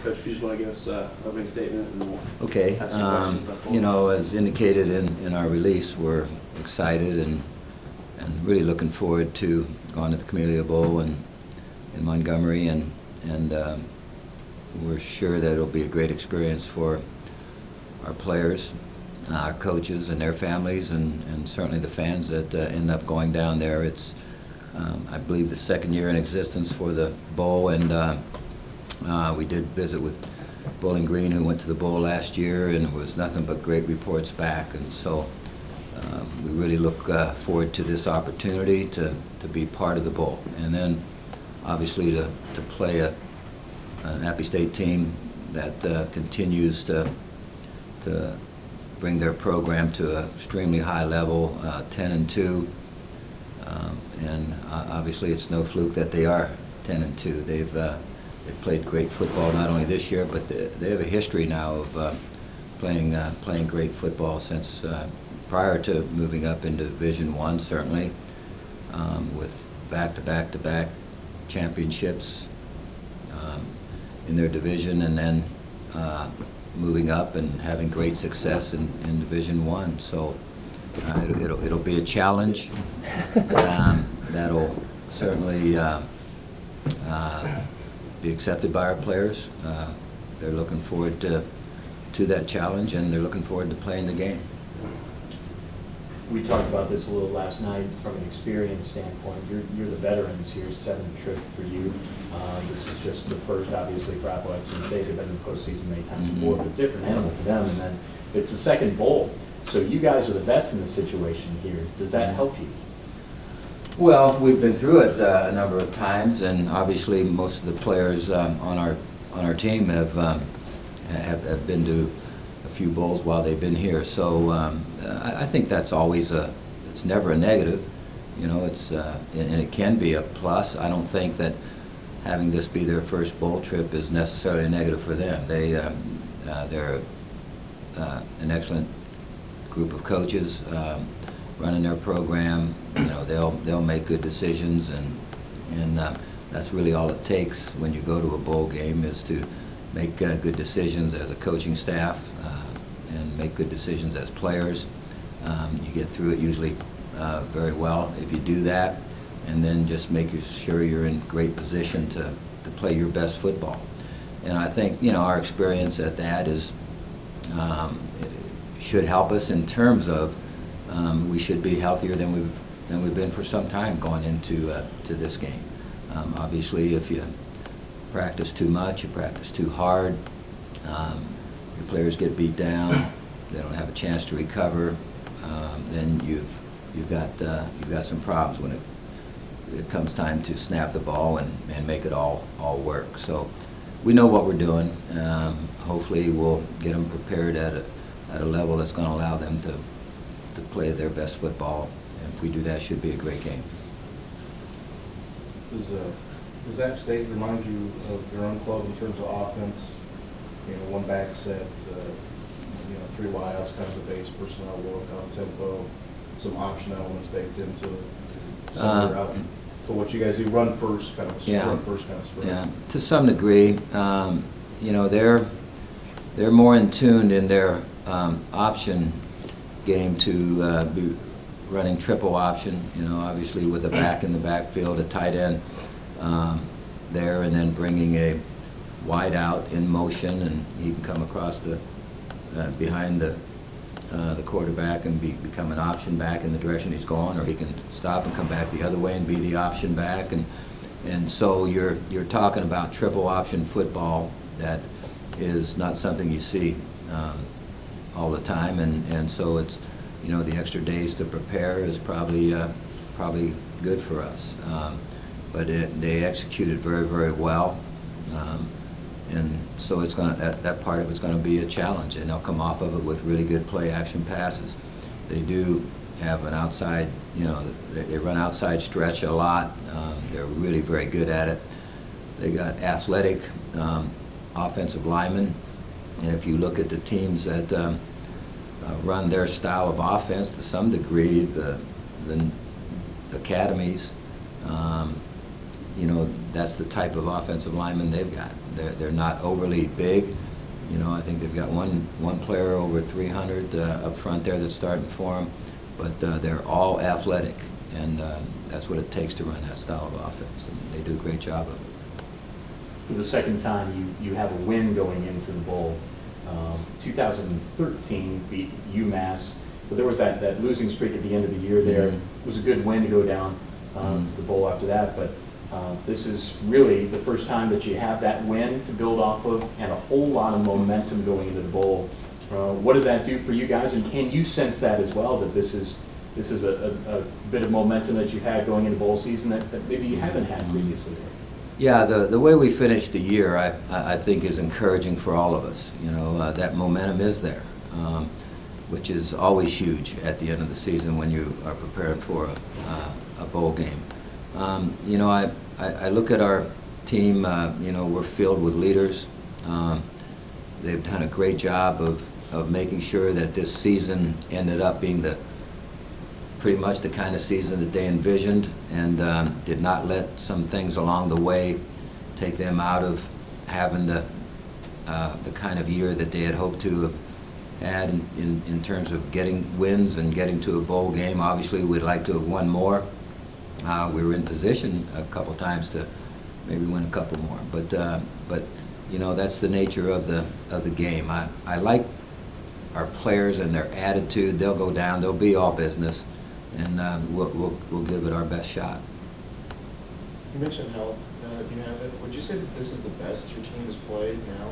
Coach Fugel, I guess, opening statement, and we'll Okay. have some questions about both. You know, as indicated in our release, we're excited and really looking forward to going to the Camellia Bowl in Montgomery, and we're sure that it'll be a great experience for our players, our coaches, and their families, and certainly the fans that end up going down there. It's, I believe, the second year in existence for the bowl, and we did visit with Bowling Green, who went to the bowl last year, and it was nothing but great reports back. And so we really look forward to this opportunity to be part of the bowl, and then obviously to play an Appy State team that continues to bring their program to an extremely high level, 10-2, and obviously it's no fluke that they are 10-2. They've played great football not only this year, but they have a history now of playing great football since prior to moving up into Division I, certainly, with back-to-back championships in their division, and then moving up and having great success in Division I. So it'll be a challenge that'll certainly be accepted by our players. They're looking forward to that challenge, and they're looking forward to playing the game. We talked about this a little last night from an experience standpoint. You're the veterans here, seventh trip for you. This is just the first, obviously, for Athletics, and they've been in the postseason many times before, but different animal for them. And then it's the second bowl. So you guys are the vets in this situation here. Does that help you? Well, we've been through it a number of times, and obviously most of the players on our team have been to a few bowls while they've been here. So I think that's always it's never a negative, you know. It's and it can be a plus. I don't think that having this be their first bowl trip is necessarily a negative for them. They're an excellent group of coaches running their program. You know, they'll make good decisions, and that's really all it takes when you go to a bowl game, is to make good decisions as a coaching staff and make good decisions as players. You get through it usually very well if you do that, and then just make sure you're in great position to play your best football. And I think, you know, our experience at that is should help us in terms of we should be healthier than we've been for some time going into to this game. Obviously, if you practice too much, you practice too hard, your players get beat down, they don't have a chance to recover, then you've got some problems when it comes time to snap the ball and make it all work. So we know what we're doing. Hopefully we'll get them prepared at a level that's going to allow them to play their best football. And if we do that, it should be a great game. Does App State remind you of your own club in terms of offense? You know, one back set, you know, three wideouts, kind of the base personnel look, on tempo, some option elements baked into some of your out. So what you guys do, run first kind of, yeah. Run first kind of spread. Yeah, to some degree. You know, they're more in tune in their option game to be running triple option, you know, obviously with a back in the backfield, a tight end there, and then bringing a wide out in motion, and he can come across the behind the quarterback and become an option back in the direction he's going, or he can stop and come back the other way and be the option back, and so you're talking about triple option football that is not something you see all the time, and so it's, you know, the extra days to prepare is probably good for us. But they executed very, very well, and so it's going that part of it's going to be a challenge, and they'll come off of it with really good play action passes. They do have an outside, you know, they run outside stretch a lot. They're really very good at it. They got athletic offensive linemen, and if you look at the teams that run their style of offense to some degree, the academies, you know, that's the type of offensive lineman they've got. They're not overly big. You know, I think they've got one player over 300 up front there that's starting for them, but they're all athletic, and that's what it takes to run that style of offense, and they do a great job of it. For the second time, you have a win going into the bowl. 2013 beat UMass, but there was that losing streak at the end of the year there. It was a good win to go down to the bowl after that, but this is really the first time that you have that win to build off of and a whole lot of momentum going into the bowl. What does that do for you guys, and can you sense that as well, that this is a bit of momentum that you've had going into bowl season that maybe you haven't had previously? Yeah, the way we finished the year, I think, is encouraging for all of us. You know, that momentum is there, which is always huge at the end of the season when you are preparing for a bowl game. You know, I look at our team, you know, we're filled with leaders. They've done a great job of making sure that this season ended up being pretty much the kind of season that they envisioned, and did not let some things along the way take them out of having the kind of year that they had hoped to have had in terms of getting wins and getting to a bowl game. Obviously, we'd like to have won more. We were in position a couple times to maybe win a couple more, but you know, that's the nature of the game. I like our players and their attitude. They'll go down. They'll be all business, and we'll give it our best shot. You mentioned health. You have it. Would you say that this is the best your team has played now,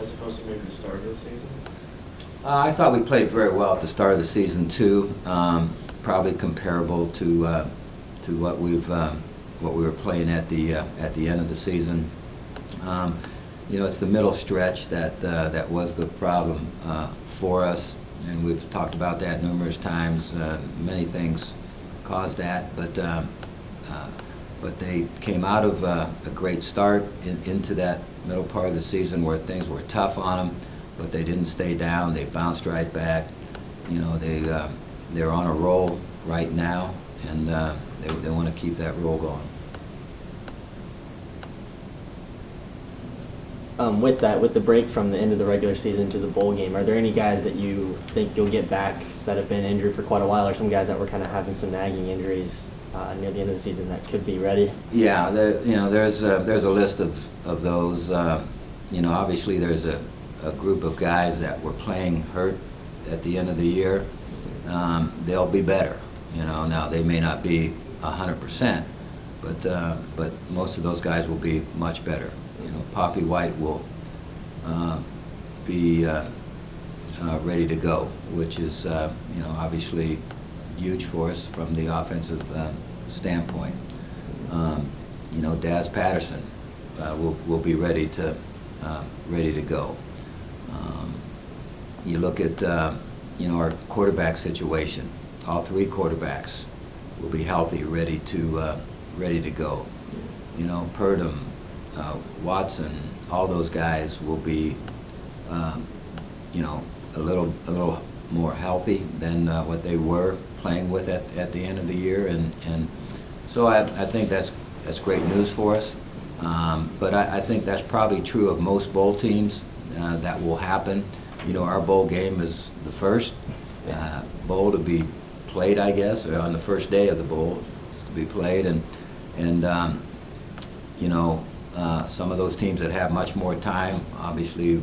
as opposed to maybe the start of the season? I thought we played very well at the start of the season too. Probably comparable to what we were playing at the end of the season. You know, it's the middle stretch that was the problem for us, and we've talked about that numerous times. Many things caused that, but they came out of a great start into that middle part of the season where things were tough on them, but they didn't stay down. They bounced right back. You know, they're on a roll right now, and they want to keep that roll going. With the break from the end of the regular season to the bowl game, are there any guys that you think you'll get back that have been injured for quite a while, or some guys that were kind of having some nagging injuries near the end of the season that could be ready? Yeah, you know, there's a list of those. You know, obviously there's a group of guys that were playing hurt at the end of the year. They'll be better. You know, now they may not be 100%, but most of those guys will be much better. You know, Poppy White will be ready to go, which is you know, obviously huge for us from the offensive standpoint. You know, Daz Patterson will be ready to go. You look at you know, our quarterback situation. All three quarterbacks will be healthy, ready to go. You know, Purdom, Watson, all those guys will be, you know, a little more healthy than what they were playing with at the end of the year, and so I think that's great news for us. But I think that's probably true of most bowl teams. That will happen. You know, our bowl game is the first bowl to be played, I guess, or on the first day of the bowl to be played, and you know, some of those teams that have much more time obviously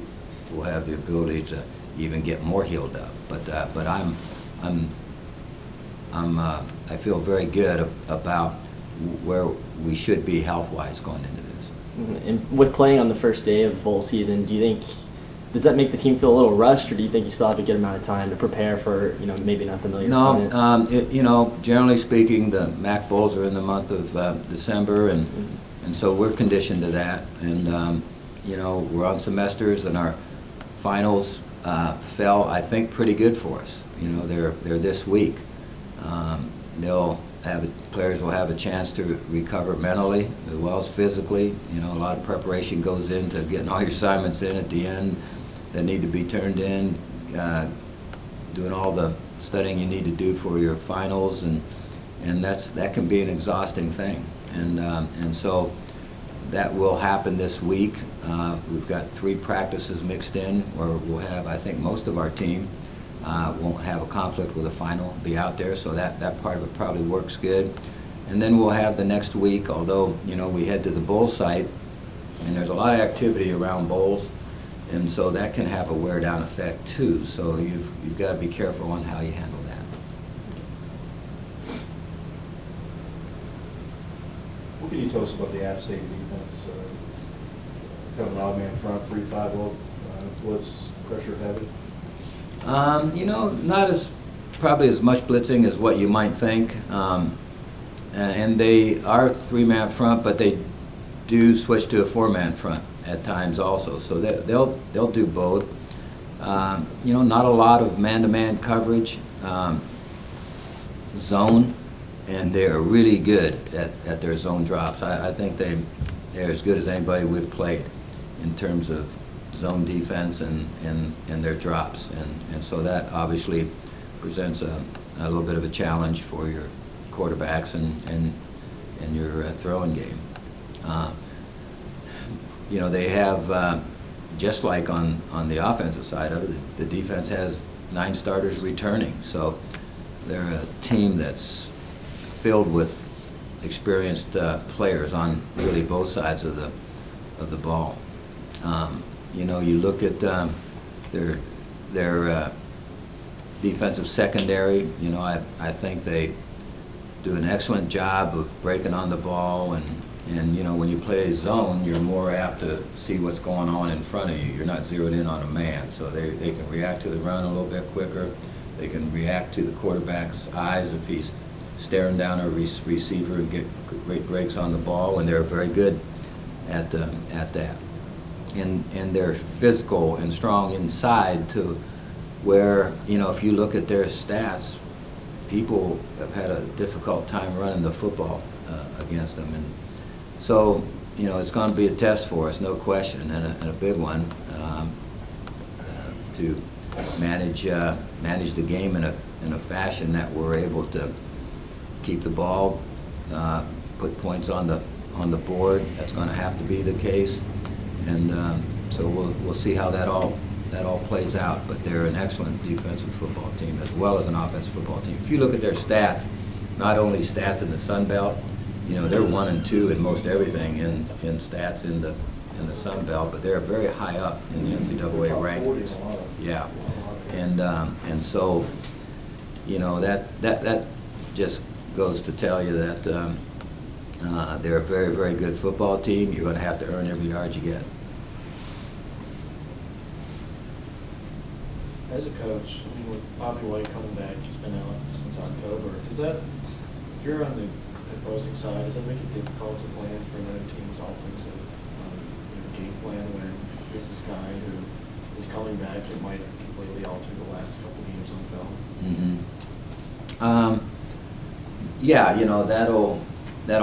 will have the ability to even get more healed up. But I feel very good about where we should be health-wise going into this. And with playing on the first day of bowl season, do you think, does that make the team feel a little rushed, or do you think you still have a good amount of time to prepare for, you know, maybe an unfamiliar opponent? You know, generally speaking, the MAC Bowls are in the month of December, and so we're conditioned to that. And you know, we're on semesters, and our finals fell, I think, pretty good for us. You know, they're this week. Players will have a chance to recover mentally as well as physically. You know, a lot of preparation goes into getting all your assignments in at the end that need to be turned in, doing all the studying you need to do for your finals, and that can be an exhausting thing. And so that will happen this week. We've got 3 practices mixed in where we'll have, I think, most of our team won't have a conflict with a final, be out there, so that part of it probably works good. And then we'll have the next week, although, you know, we head to the bowl site, and there's a lot of activity around bowls, and so that can have a wear-down effect too. So you've got to be careful on how you handle that. What can you tell us about the App State defense? Kind of an odd man front, 3-5, blitz, pressure heavy? You know, not as, probably as much blitzing as what you might think. And they are 3-man front, but they do switch to a 4-man front at times also. So they'll do both. You know, not a lot of man-to-man coverage, zone, and they're really good at their zone drops. I think they're as good as anybody we've played in terms of zone defense and their drops. And so that obviously presents a little bit of a challenge for your quarterbacks and your throwing game. You know, they have, just like on the offensive side of it, the defense has 9 starters returning. So they're a team that's filled with experienced players on really both sides of the ball. You know, you look at their defensive secondary. You know, I think they do an excellent job of breaking on the ball, and you know, when you play a zone, you're more apt to see what's going on in front of you. You're not zeroed in on a man, so they can react to the run a little bit quicker. They can react to the quarterback's eyes if he's staring down a receiver and get great breaks on the ball, and they're very good at that. And they're physical and strong inside to where, you know, if you look at their stats, people have had a difficult time running the football against them. And so, you know, it's going to be a test for us, no question, and a big one, to manage the game in a fashion that we're able to keep the ball, put points on the board. That's going to have to be the case, and so we'll see how that all plays out. But they're an excellent defensive football team as well as an offensive football team. If you look at their stats, not only stats in the Sun Belt, you know, they're 1 and 2 in most everything in stats in the Sun Belt, but they're very high up in the NCAA rankings. Yeah, and so, you know, that just goes to tell you that they're a very, very good football team. You're going to have to earn every yard you get. As a coach, I mean, with Bobby White coming back, he's been out since October. Does that, if you're on the opposing side, does that make it difficult to plan for another team's offensive game plan when there's this guy who is coming back and might completely alter the last couple games on film? Mm-hmm. Yeah, you know, that'll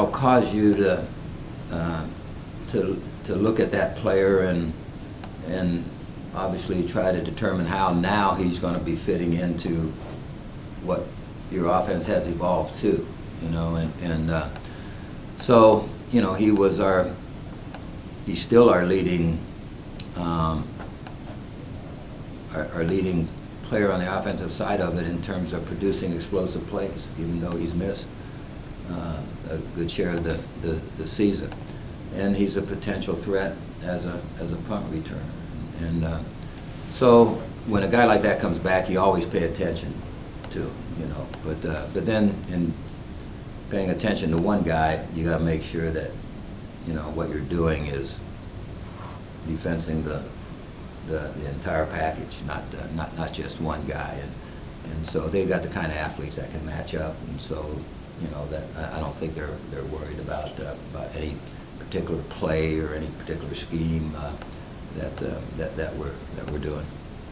cause you to look at that player and obviously try to determine how now he's going to be fitting into what your offense has evolved to, you know, and so, you know, he's still our leading player on the offensive side of it in terms of producing explosive plays, even though he's missed a good share of the season. And he's a potential threat as a punt returner. And so when a guy like that comes back, you always pay attention to, you know. But then in paying attention to one guy, you got to make sure that, you know, what you're doing is defensing the entire package, not just one guy. And so they've got the kind of athletes that can match up. And so, you know, that I don't think they're worried about any particular play or any particular scheme that we're doing.